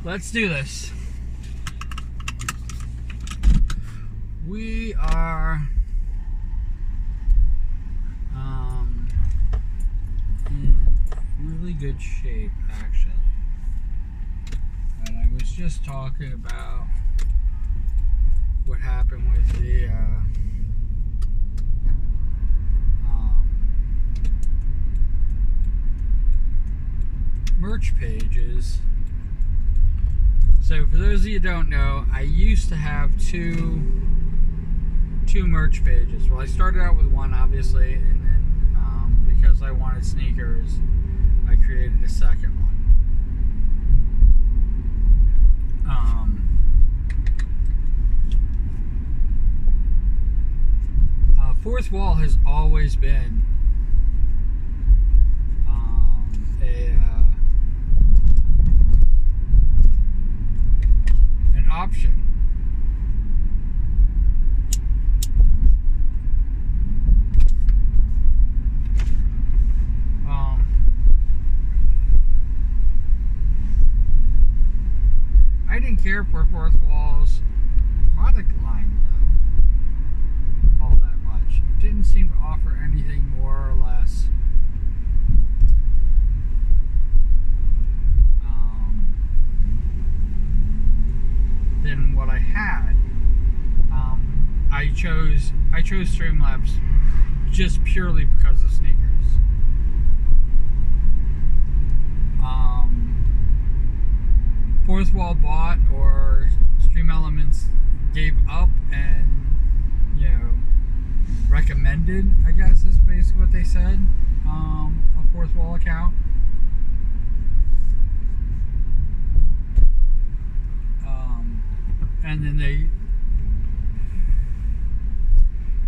Let's do this. We are in really good shape, actually. And I was just talking about what happened with the merch pages. So for those of you who don't know, I used to have two merch pages. Well, I started out with one, obviously, and then because I wanted sneakers, I created a second one. Fourth Wall has always been an option. I didn't care for Fourth Wall's product line though all that much. It didn't seem to offer anything more or less than what I had. I chose Streamlabs just purely because of sneakers. Fourth Wall bought, or Stream Elements gave up and, recommended, I guess is basically what they said, a Fourth Wall account. And then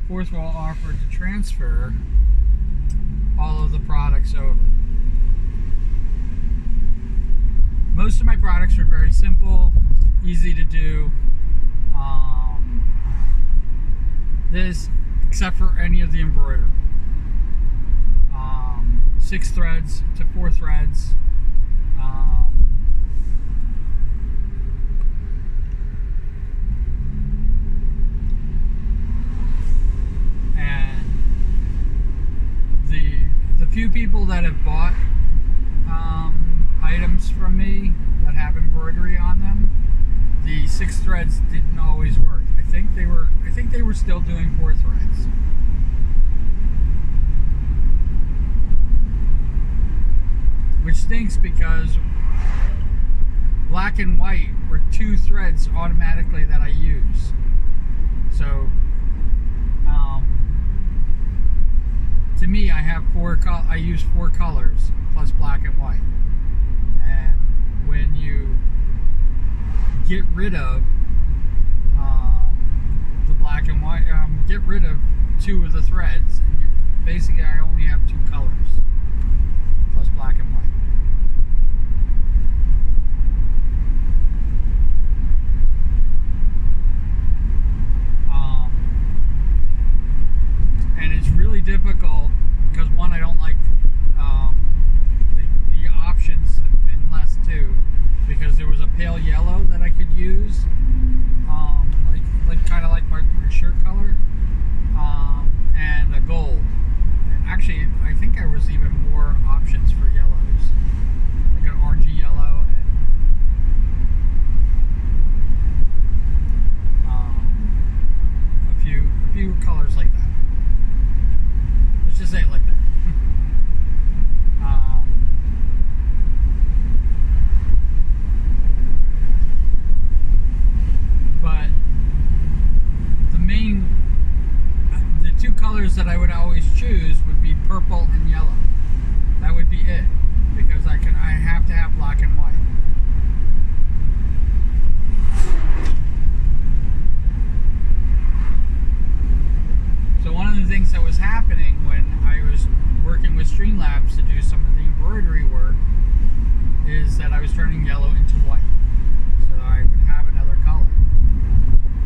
Fourth Wall offered to transfer all of the products over. Most of my products are very simple, easy to do. This, except for any of the embroidery. 6 threads to 4 threads. And the few people that have bought items from me that have embroidery on them, the 6 threads didn't always work. I think they were still doing 4 threads. Which stinks because black and white were 2 threads automatically that I use. So to me, I use 4 colors plus black and white. And when you get rid of the black and white, get rid of 2 of the threads, basically I only have 2 colors plus black and white. And it's really difficult because, one, I don't like the options have been less too, because there was a pale yellow that I could use, kind of like my shirt color, and a gold. And actually, I think there was even more options for yellows, like an orangey yellow and a few colors like that. Let's just say it like that. But the 2 colors that I would always choose would be purple and yellow. That would be it, because I have to have black and white. So one of the things that was happening when I was working with Streamlabs to do some of the embroidery work is that I was turning yellow into white. So I would have another color.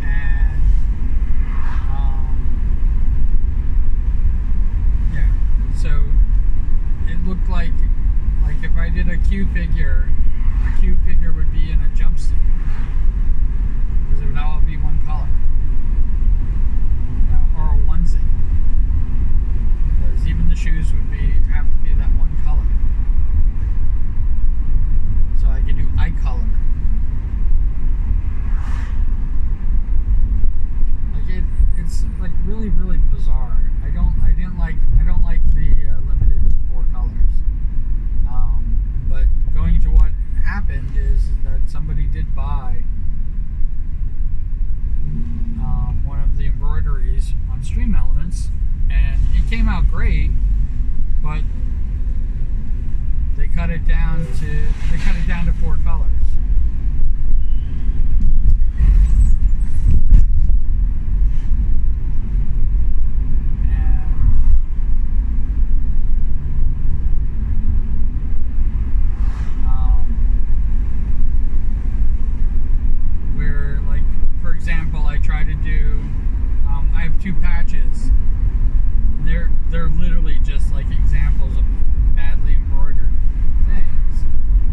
And so it looked like if I did a Q figure would be in a happened is that somebody did buy one of the embroideries on Stream Elements, and it came out great, but they cut it down to 4 colors. I have 2 patches. They're literally just like examples of badly embroidered things.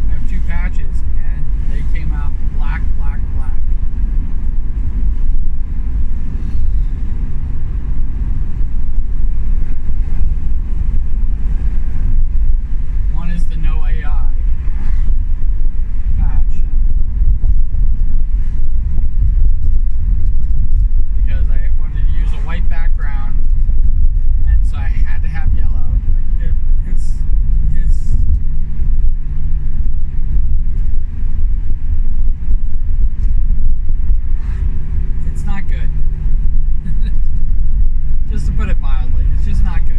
I have 2 patches, and they came out black, black, black. One is the No AI patch. Because I wanted to use a white background, and so I had to have yellow. It's not good. Just to put it mildly, it's just not good.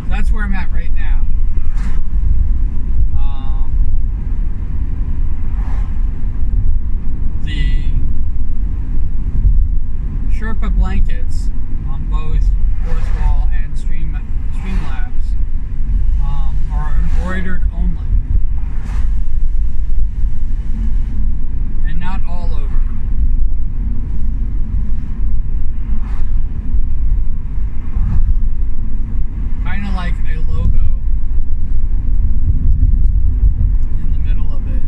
That's where I'm at right now. The Sherpa blankets on both Fourth Wall and Streamlabs are embroidered only, and not all over. Kind of like a logo in the middle of it.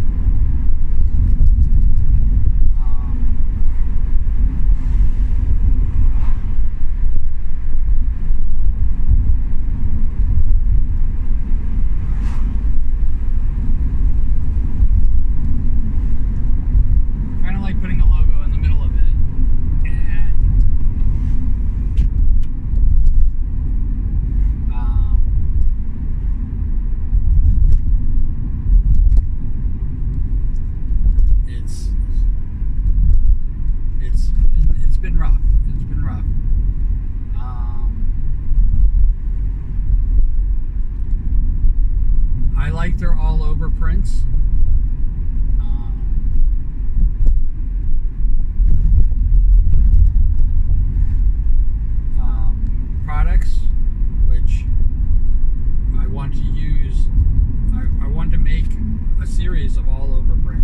Kind of like putting a logo in the middle of it. And it's been rough. It's been rough. I like their all over prints. Products, which I want to use. I want to make a series of all over print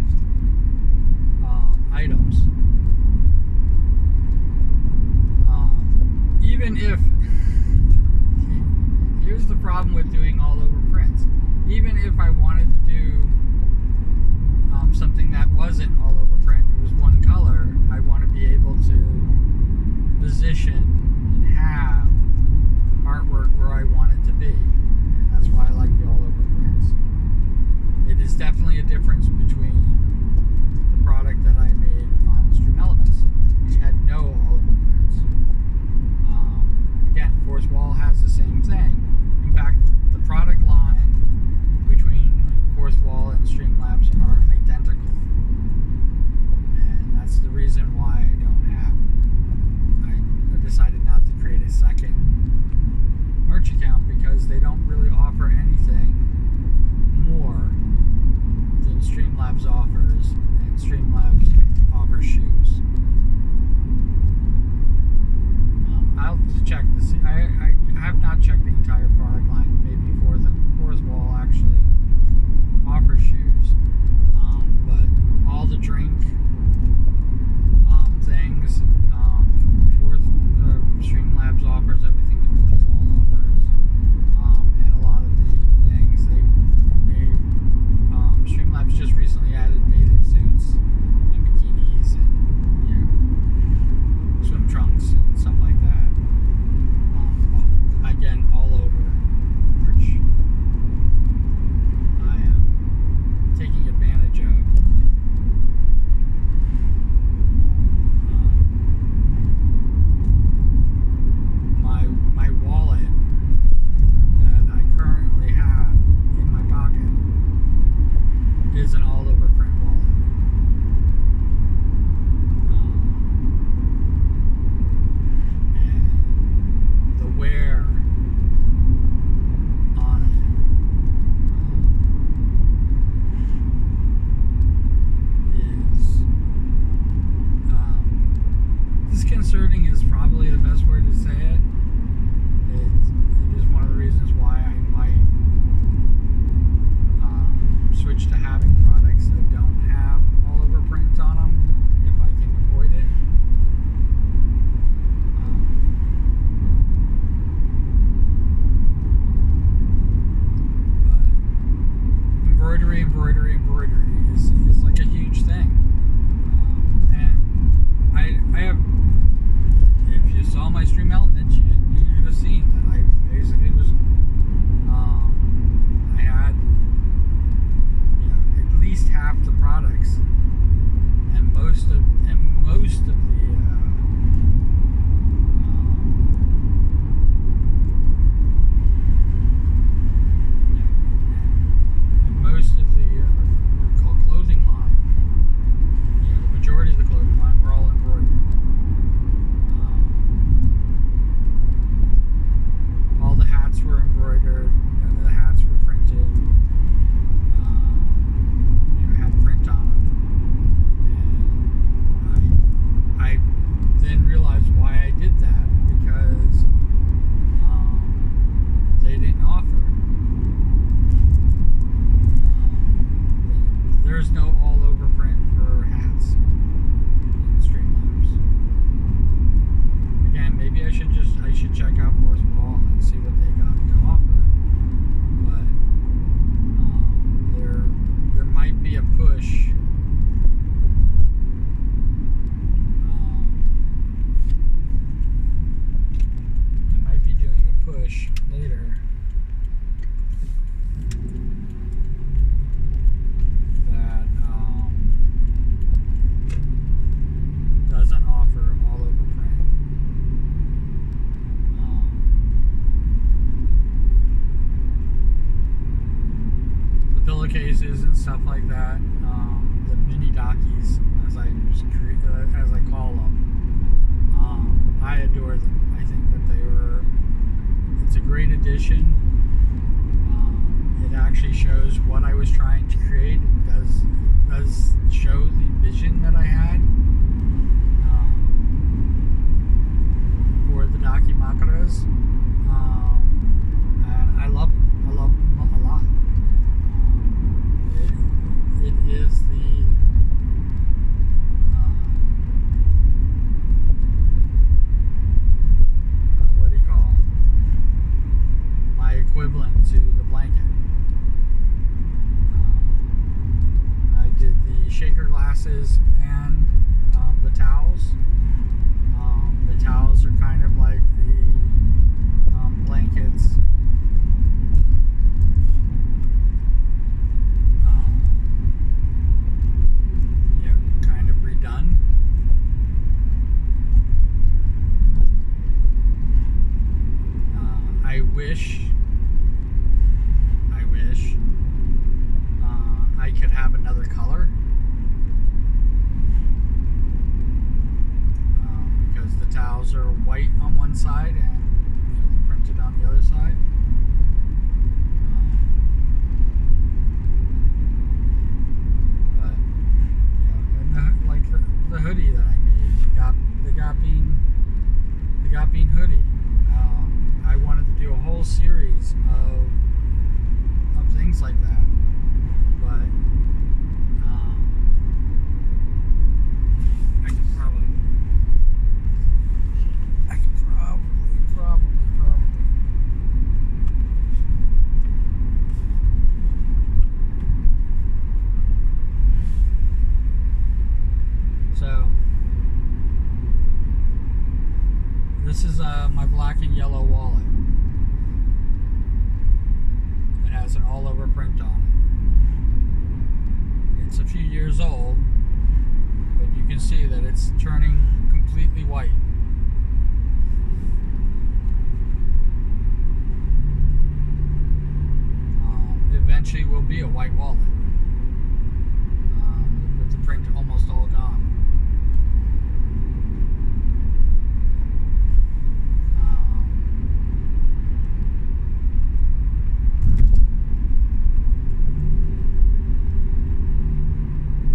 items. Even if, here's the problem with doing all over prints. Even if I wanted to do something that wasn't all over print, it was one color, I want to be able to position and have artwork where I want it to be. And that's why I like the all over prints. It is definitely a difference between the product that I made on Stream Elements, which had no all over prints. Again, Fourth Wall has the same thing. In fact, the product line between Fourth Wall and Streamlabs are identical. And that's the reason like that. The mini dockies, as I call them. I adore them. I think that it's a great addition. It actually shows what I was trying to create. It does show the vision that I had for the Dakimakuras. And I love them. I love them a lot. It is the what do you call it? My equivalent to the blanket. I did the shaker glasses and the towels. The towels are kind of like the blankets. Kind of redone. I wish I could have another color, because the towels are white on one side and printed on the other side. But and the hoodie that I made, the got bean hoodie. I wanted to do a whole series of things like that, but I could probably so this is my black and yellow wallet. It has an all-over print on it. It's a few years old, but you can see that it's turning completely white. Eventually will be a white wallet, with the print almost all gone.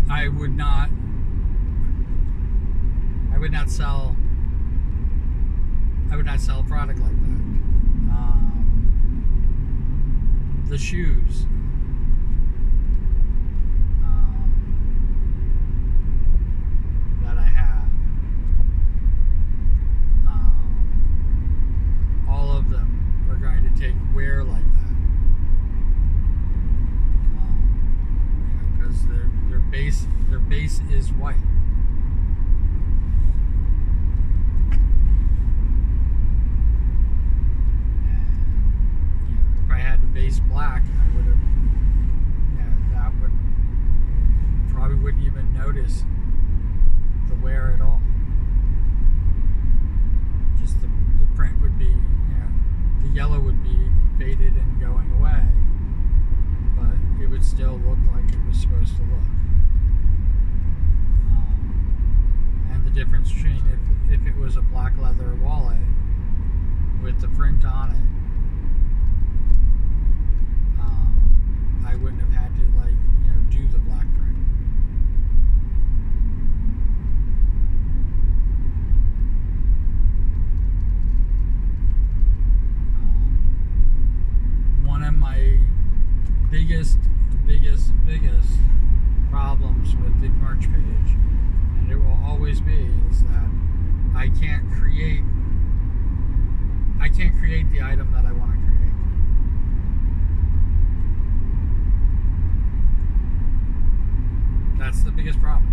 I would not sell a product like that. The shoes, that I have, all of them are going to take wear like that, because their base is white. Base black, I would have, that would probably wouldn't even notice the wear at all. Just the print would be, the yellow would be faded and going away, but it would still look like it was supposed to look. And the difference between if it was a black leather wallet with the print on it, I wouldn't have had to do the black print. One of my biggest problems with the merch page, and it will always be, is that I can't create the item that I want to create. That's the biggest problem.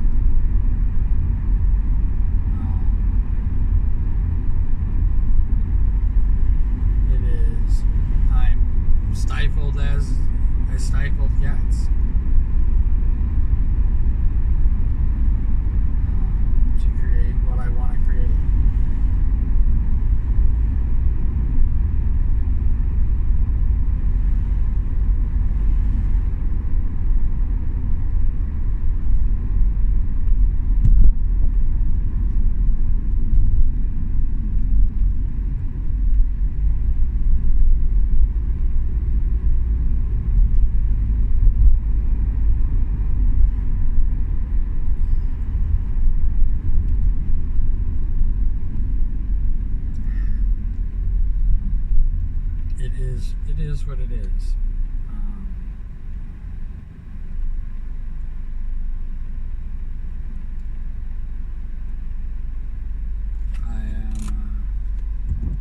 It is. I'm stifled as stifled gets. To create what I want to create. it is what it is. I am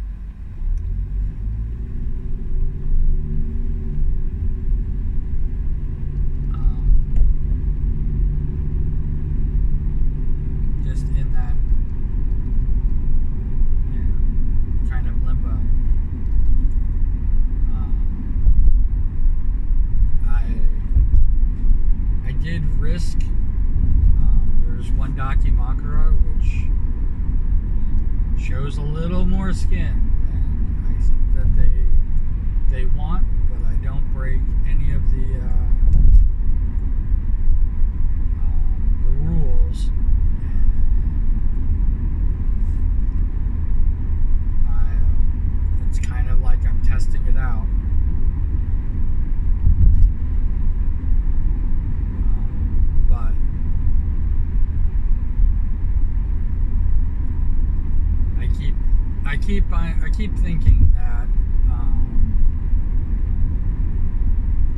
just in that kind of limbo. I did risk. There's one Dakimakura which shows a little more skin than I think that they want, but I don't break any of the rules. And it's kind of like I'm testing it out. But I keep thinking that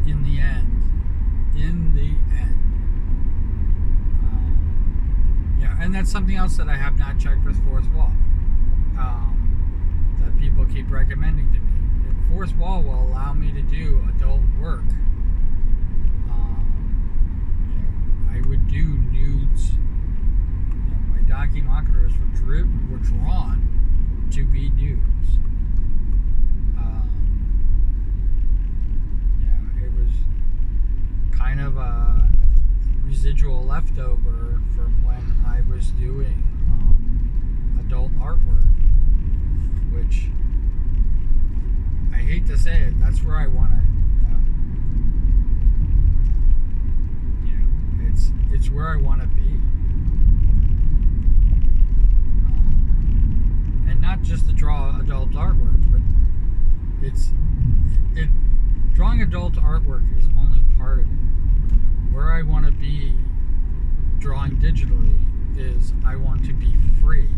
in the end, and that's something else that I have not checked with Fourth Wall. That people keep recommending to me. If Fourth Wall will allow me to do adult work. I would do nudes. My Dakimakuras were drawn to be nudes. It was kind of a residual leftover from when I was doing adult artwork, which I hate to say it, that's where I want to. It's where I want to be. And not just to draw adult artwork, but drawing adult artwork is only part of it. Where I want to be drawing digitally is I want to be free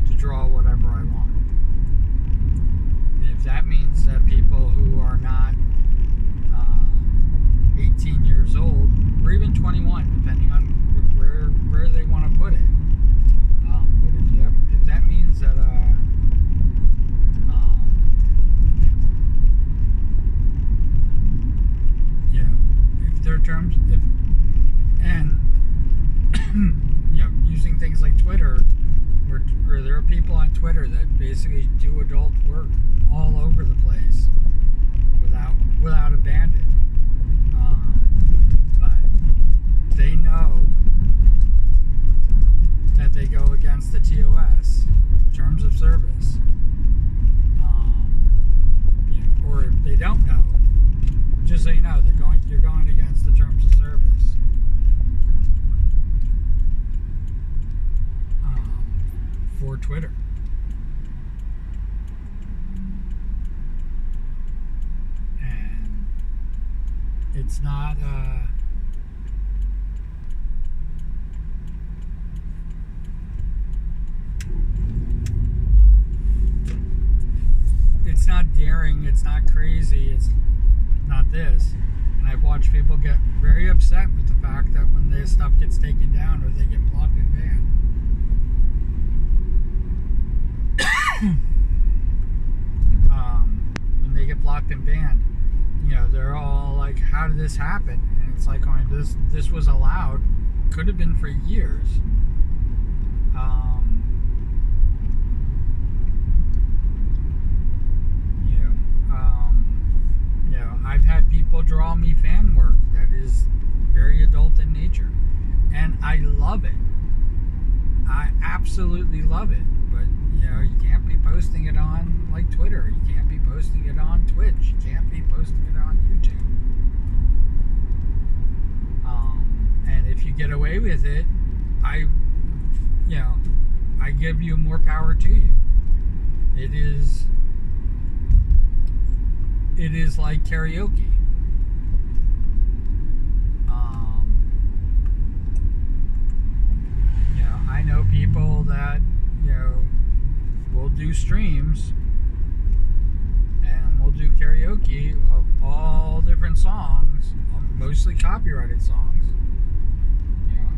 to draw whatever I want. And if that means that people who are not 18 years old, or even 21, depending on where they want to put it. But if that means that if their terms, using things like Twitter, where there are people on Twitter that basically do adult work all over the place without abandon. But they know that they go against the TOS, the terms of service. Or if they don't know, just so you know, you're going against the terms of service. For Twitter. And it's not it's not daring, it's not crazy, it's not this. And I've watched people get very upset with the fact that when their stuff gets taken down or they get blocked and banned. When they get blocked and banned, they're all like, how did this happen? And it's like, this was allowed, could have been for years. I've had people draw me fan work that is very adult in nature, and I love it. I absolutely love it. But you can't be posting it on like Twitter. You can't be posting it on Twitch. You can't be posting it on YouTube. And if you get away with it, I give you more power to you. It is like karaoke. I know people that will do streams and will do karaoke of all different songs, mostly copyrighted songs. You know,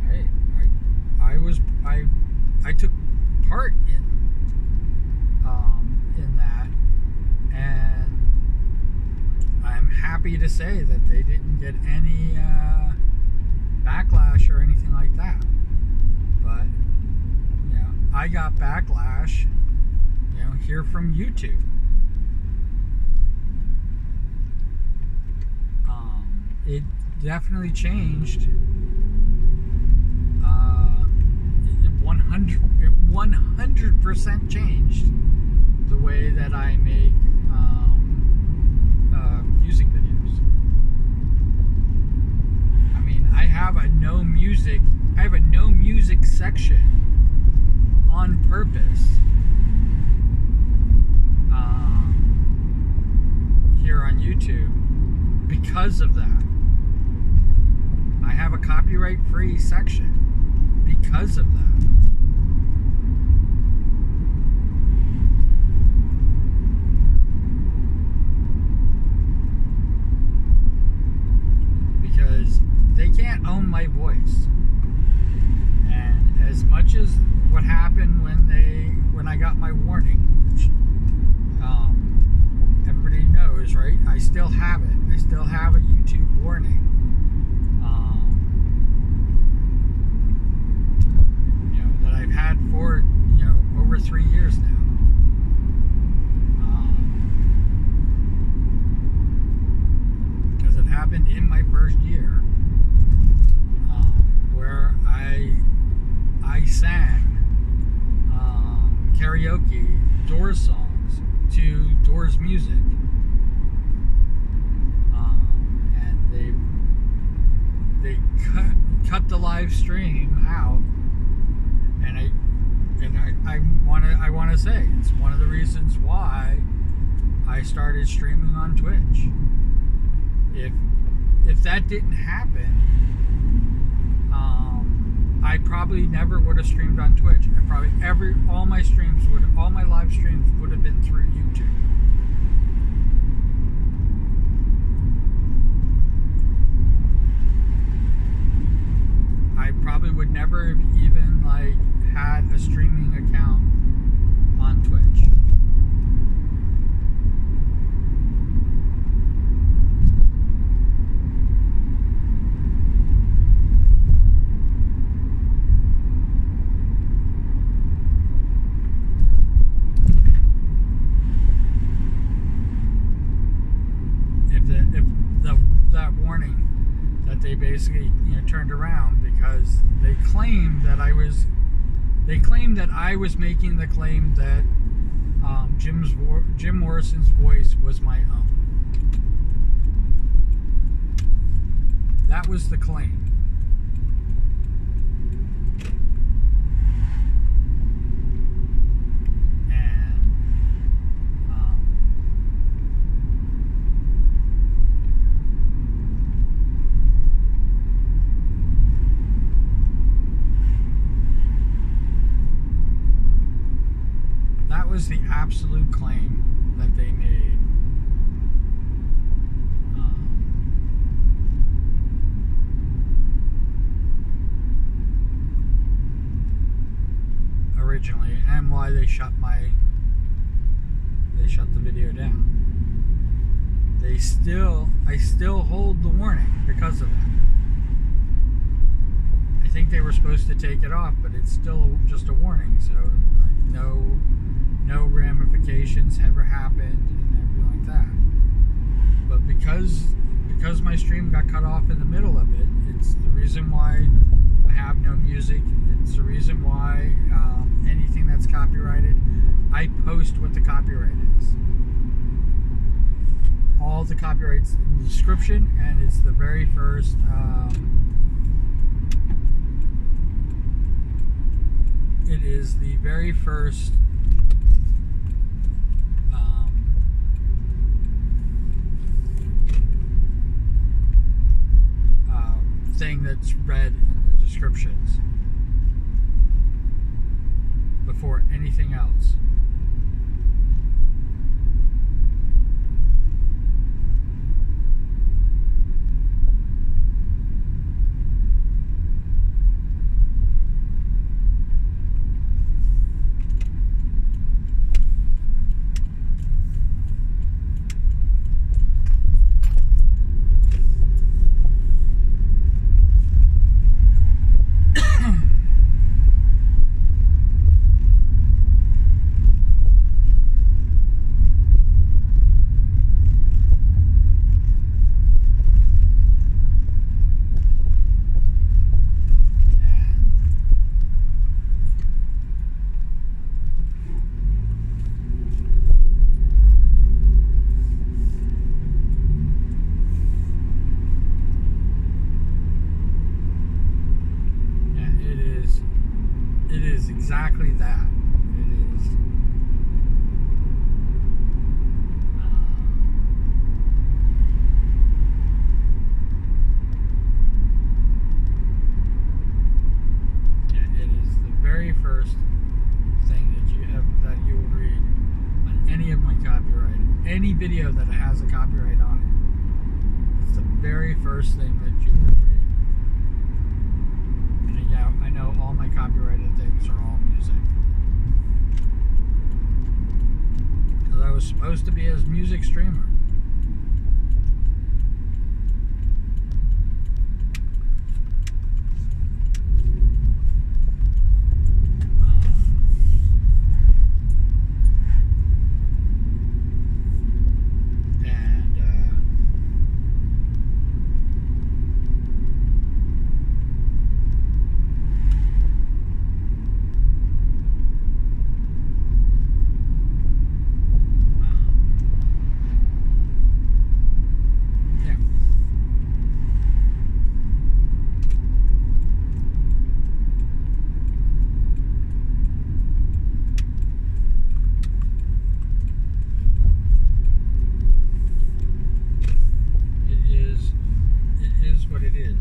I took part in that, and I'm happy to say that they didn't get any backlash or anything like that. But you know, I got backlash, you know, here from YouTube. It definitely changed. It 100% changed the way that I make music videos. I mean, I have a no music section on purpose here on YouTube because of that. I have a copyright-free section because of that. Because they can't own my voice. And as much as what happened when I got my warning, which everybody knows, right? I still have it. I still have a YouTube warning. You know, that I've had for, you know, over 3 years now. Because it happened in my first year, where I sang karaoke Doors songs to Doors music, and they cut the live stream out, and I want to say it's one of the reasons why I started streaming on Twitch. If that didn't happen, I probably never would have streamed on Twitch. And probably all my live streams would have been through YouTube. I probably would never have even had a streaming account on Twitch. That warning that they basically, you know, turned around because they claimed that I was making the claim that Jim Morrison's voice was my own. That was the claim. That was the absolute claim that they made. Originally, and why they shut the video down. I still hold the warning because of that. I think they were supposed to take it off, but it's still just a warning, so no ramifications ever happened and everything like that. But because my stream got cut off in the middle of it, it's the reason why I have no music. It's the reason why anything that's copyrighted, I post what the copyright is. All the copyrights in the description, and it's the very first it is the very first thing that's read in the descriptions before anything else. exactly that. It is. It is the very first thing that you will read on any of my copyright, any video that has a copyright on it. It's the very first thing that you will read. And yeah, I know all my copyrighted things are all music. Because I was supposed to be a music streamer. What it is.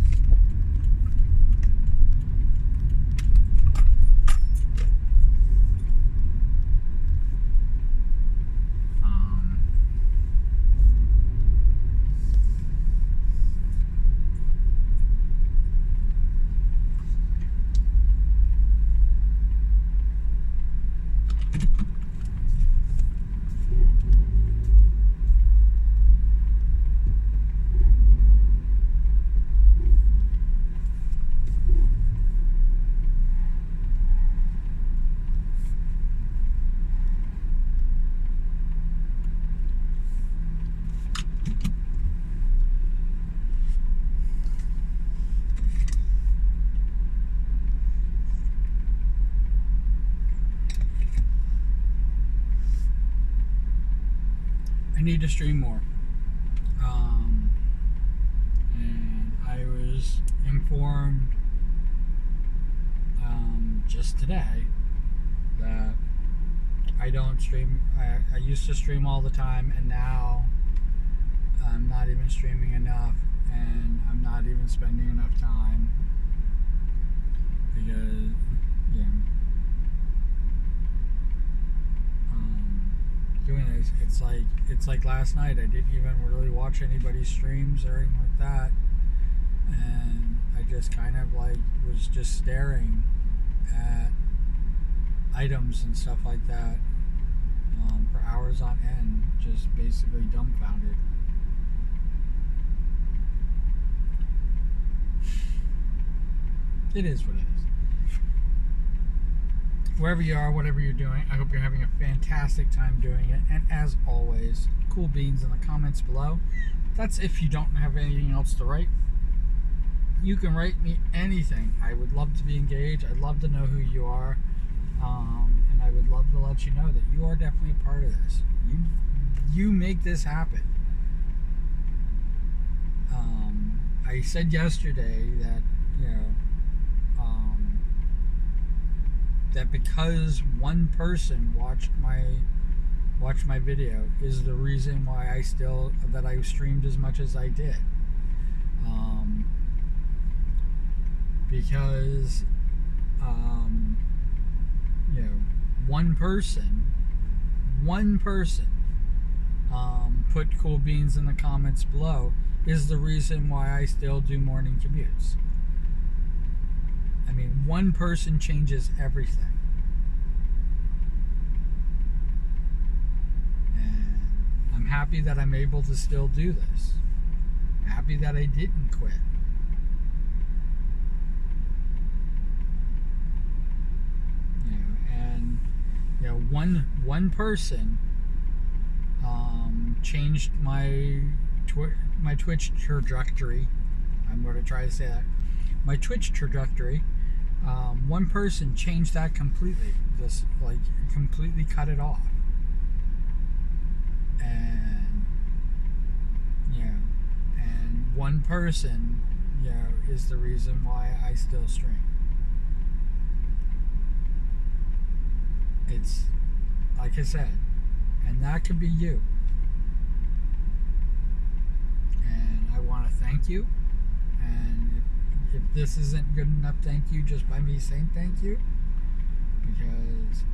I need to stream more. And I was informed just today that I don't stream. I used to stream all the time, and now I'm not even streaming enough, and I'm not even spending enough time because, yeah. Doing this, it's like last night. I didn't even really watch anybody's streams or anything like that, and I just kind of like was just staring at items and stuff like that for hours on end, just basically dumbfounded. It is what it is. Wherever you are, whatever you're doing, I hope you're having a fantastic time doing it. And as always, cool beans in the comments below. That's if you don't have anything else to write. You can write me anything. I would love to be engaged. I'd love to know who you are. And I would love to let you know that you are definitely a part of this. You make this happen. I said yesterday that, that because one person watched my video is the reason why I streamed as much as I did. Because one person put cool beans in the comments below is the reason why I still do morning commutes. I mean, one person changes everything. And I'm happy that I'm able to still do this. Happy that I didn't quit. One person changed my Twitch trajectory. I'm going to try to say that. My Twitch trajectory. One person changed that completely. Just like completely cut it off. And and one person, is the reason why I still stream. It's like I said, and that could be you. And I want to thank you. And if this isn't good enough thank you just by me saying thank you, because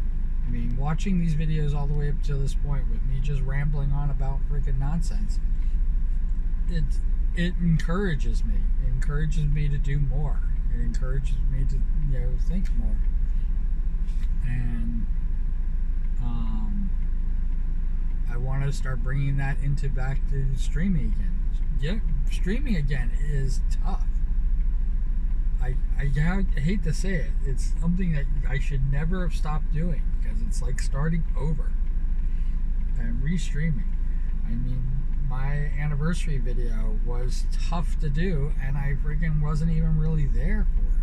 I mean, watching these videos all the way up to this point with me just rambling on about freaking nonsense, it encourages me. It encourages me to do more. It encourages me to, think more. And I want to start bringing that back to streaming again. Yeah, streaming again is tough. I hate to say it. It's something that I should never have stopped doing, because it's like starting over and restreaming. I mean, my anniversary video was tough to do, and I freaking wasn't even really there for it.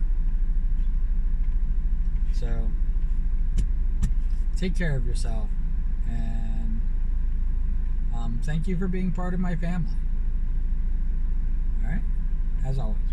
So, take care of yourself, and thank you for being part of my family. Alright? As always.